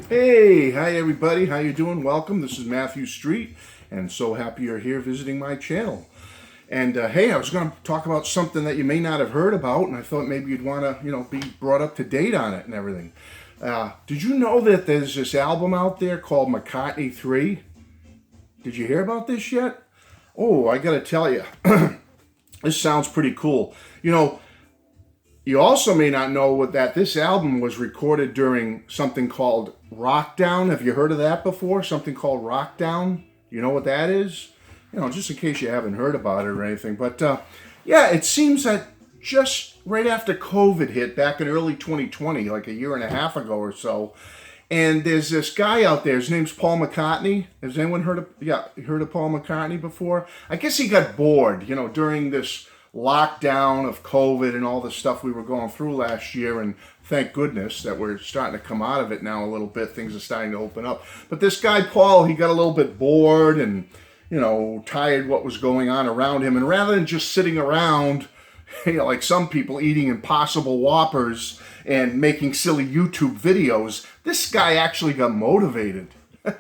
Hey, hi everybody. How you doing? Welcome. This is Matthew Street, and so happy you're here visiting my channel. And hey, I was going to talk about something that you may not have heard about, and I thought maybe you'd want to, be brought up to date on it and everything. Did you know that there's this album out there called McCartney III? Did you hear about this yet? Oh, I got to tell you, this sounds pretty cool. You also may not know that this album was recorded during something called Rockdown. Have you heard of that before? Something called Rockdown? You know what that is? Just in case you haven't heard about it or anything. But yeah, it seems that just right after COVID hit back in early 2020, like a year and a half ago or so, and there's this guy out there, his name's Paul McCartney. Has anyone heard of Paul McCartney before? I guess he got bored, during this lockdown of COVID and all the stuff we were going through last year, and thank goodness that we're starting to come out of it now a little bit. Things are starting to open up. But this guy, Paul, he got a little bit bored and, tired what was going on around him. And rather than just sitting around, like some people eating Impossible Whoppers and making silly YouTube videos, this guy actually got motivated.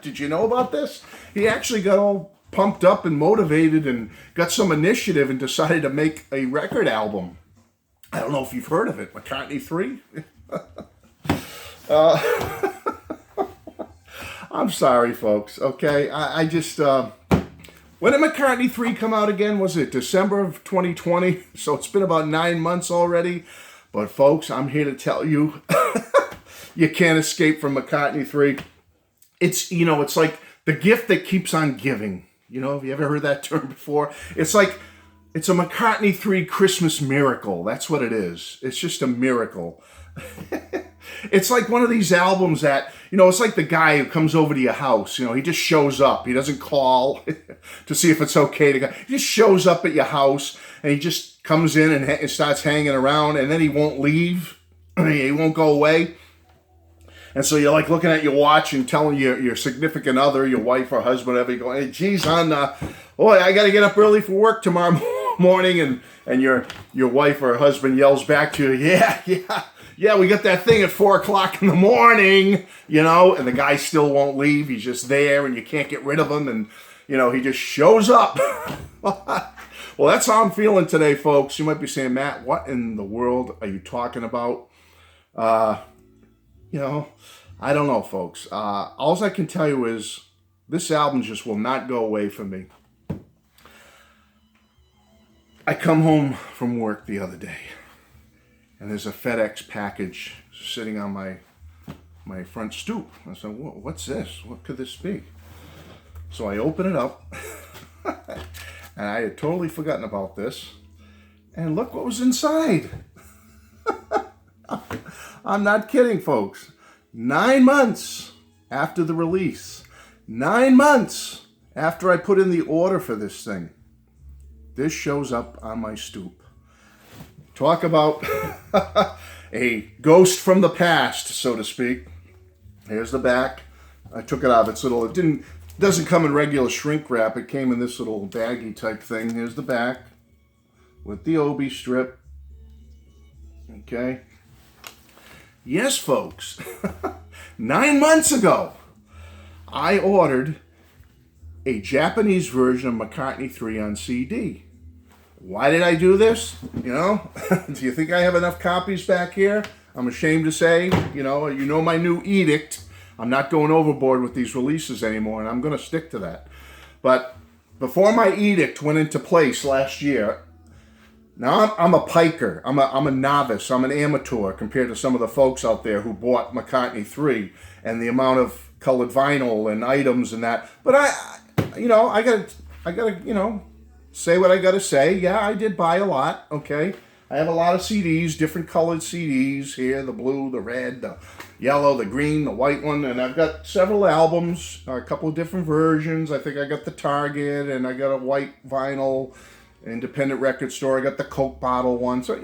Did you know about this? He actually got all pumped up and motivated and got some initiative and decided to make a record album. I don't know if you've heard of it, McCartney III. I'm sorry, folks. Okay, I just when did McCartney III come out again? Was it December of 2020? So it's been about 9 months already. But folks, I'm here to tell you, you can't escape from McCartney III. It's it's like the gift that keeps on giving. Have you ever heard that term before? It's a McCartney III Christmas miracle. That's what it is. It's just a miracle. It's like one of these albums that, it's like the guy who comes over to your house. He just shows up. He doesn't call to see if it's okay to go. He just shows up at your house, and he just comes in and starts hanging around, and then he won't leave. He won't go away. And so you're like looking at your watch and telling your significant other, your wife or husband, whatever, you go, hey, geez, hon, boy, I got to get up early for work tomorrow morning. And your wife or husband yells back to you, yeah, we got that thing at 4 o'clock in the morning, and the guy still won't leave. He's just there and you can't get rid of him. And, he just shows up. Well, that's how I'm feeling today, folks. You might be saying, Matt, what in the world are you talking about? I don't know, folks. All I can tell you is this album just will not go away from me. I come home from work the other day, and there's a FedEx package sitting on my front stoop. I said, what's this? What could this be? So I open it up, and I had totally forgotten about this. And look what was inside. I'm not kidding, folks. 9 months after the release, 9 months after I put in the order for this thing, this shows up on my stoop. Talk about a ghost from the past, so to speak. Here's the back. I took it out. It doesn't come in regular shrink wrap. It came in this little baggy type thing. Here's the back with the Obi strip. Okay. Yes, folks. 9 months ago, I ordered a Japanese version of McCartney III on CD. Why did I do this? Do you think I have enough copies back here? I'm ashamed to say, you know my new edict. I'm not going overboard with these releases anymore, and I'm going to stick to that. But before my edict went into place last year, now I'm a piker. I'm a novice. I'm an amateur compared to some of the folks out there who bought McCartney III and the amount of colored vinyl and items and that. But I gotta say what I gotta say. Yeah, I did buy a lot. Okay, I have a lot of CDs, different colored CDs here: the blue, the red, the yellow, the green, the white one, and I've got several albums, a couple of different versions. I think I got the Target, and I got a white vinyl independent record store. I got the Coke bottle one. So,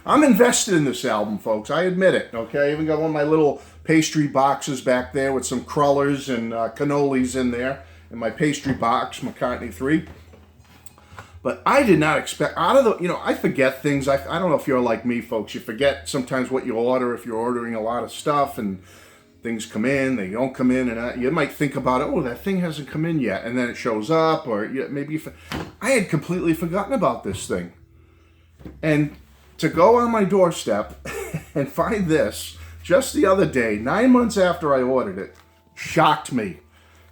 I'm invested in this album, folks. I admit it, okay? I even got one of my little pastry boxes back there with some crullers and cannolis in there in my pastry box, McCartney III. But I did not expect, out of the, I forget things. I don't know if you're like me, folks. You forget sometimes what you order if you're ordering a lot of stuff. And things come in, they don't come in, and you might think about it, oh, that thing hasn't come in yet, and then it shows up, or maybe I had completely forgotten about this thing. And to go on my doorstep and find this just the other day, 9 months after I ordered it, shocked me.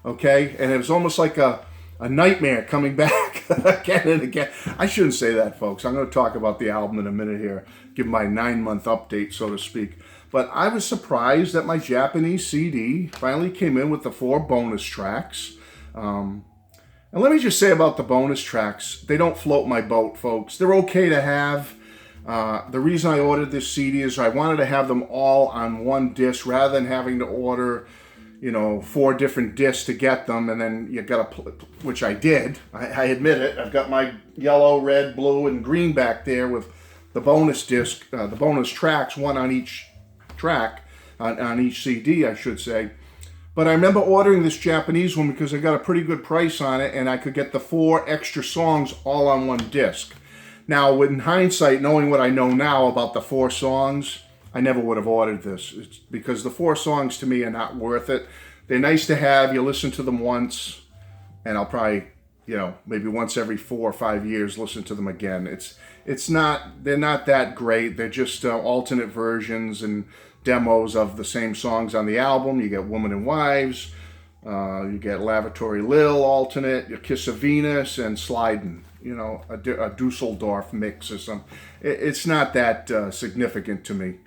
Okay? And it was almost like a nightmare coming back again and again. I shouldn't say that, folks. I'm going to talk about the album in a minute here, give my 9-month update, so to speak. But I was surprised that my Japanese CD finally came in with the 4 bonus tracks. And let me just say about the bonus tracks, they don't float my boat, folks. They're okay to have. The reason I ordered this CD is I wanted to have them all on one disc rather than having to order, 4 different discs to get them, and then you got to, which I did. I admit it. I've got my yellow, red, blue, and green back there with the bonus disc, the bonus tracks, one on each track, on each CD, I should say. But I remember ordering this Japanese one because I got a pretty good price on it, and I could get the 4 extra songs all on one disc. Now, in hindsight, knowing what I know now about the 4 songs, I never would have ordered this. It's because the 4 songs to me are not worth it. They're nice to have. You listen to them once, and I'll probably, maybe once every 4 or 5 years, listen to them again. They're not that great. They're just alternate versions and demos of the same songs on the album. You get Woman and Wives, you get Lavatory Lil alternate, your Kiss of Venus, and Slidin'. A Dusseldorf mix or something. It's not that significant to me.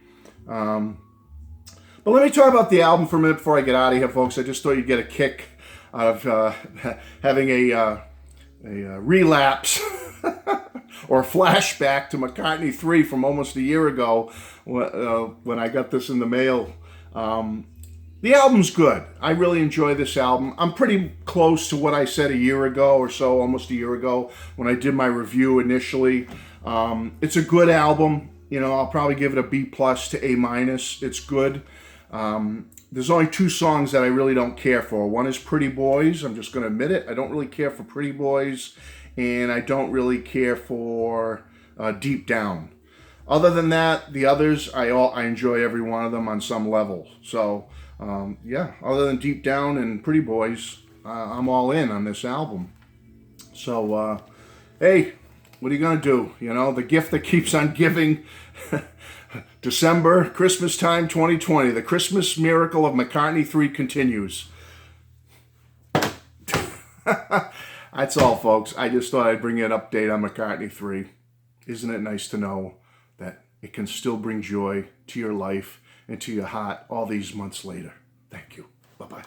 But let me talk about the album for a minute before I get out of here, folks. I just thought you'd get a kick out of having a relapse or a flashback to McCartney III from almost a year ago when I got this in the mail. The album's good. I really enjoy this album. I'm pretty close to what I said a year ago or so, almost a year ago, when I did my review initially. It's a good album. I'll probably give it a B+ to A-. It's good. There's only 2 songs that I really don't care for. One is Pretty Boys. I'm just going to admit it. I don't really care for Pretty Boys, and I don't really care for Deep Down. Other than that, the others, I enjoy every one of them on some level. So, other than Deep Down and Pretty Boys, I'm all in on this album. So, hey, what are you going to do? The gift that keeps on giving. December, Christmas time 2020. The Christmas miracle of McCartney III continues. That's all, folks. I just thought I'd bring you an update on McCartney III. Isn't it nice to know that it can still bring joy to your life and to your heart all these months later? Thank you. Bye-bye.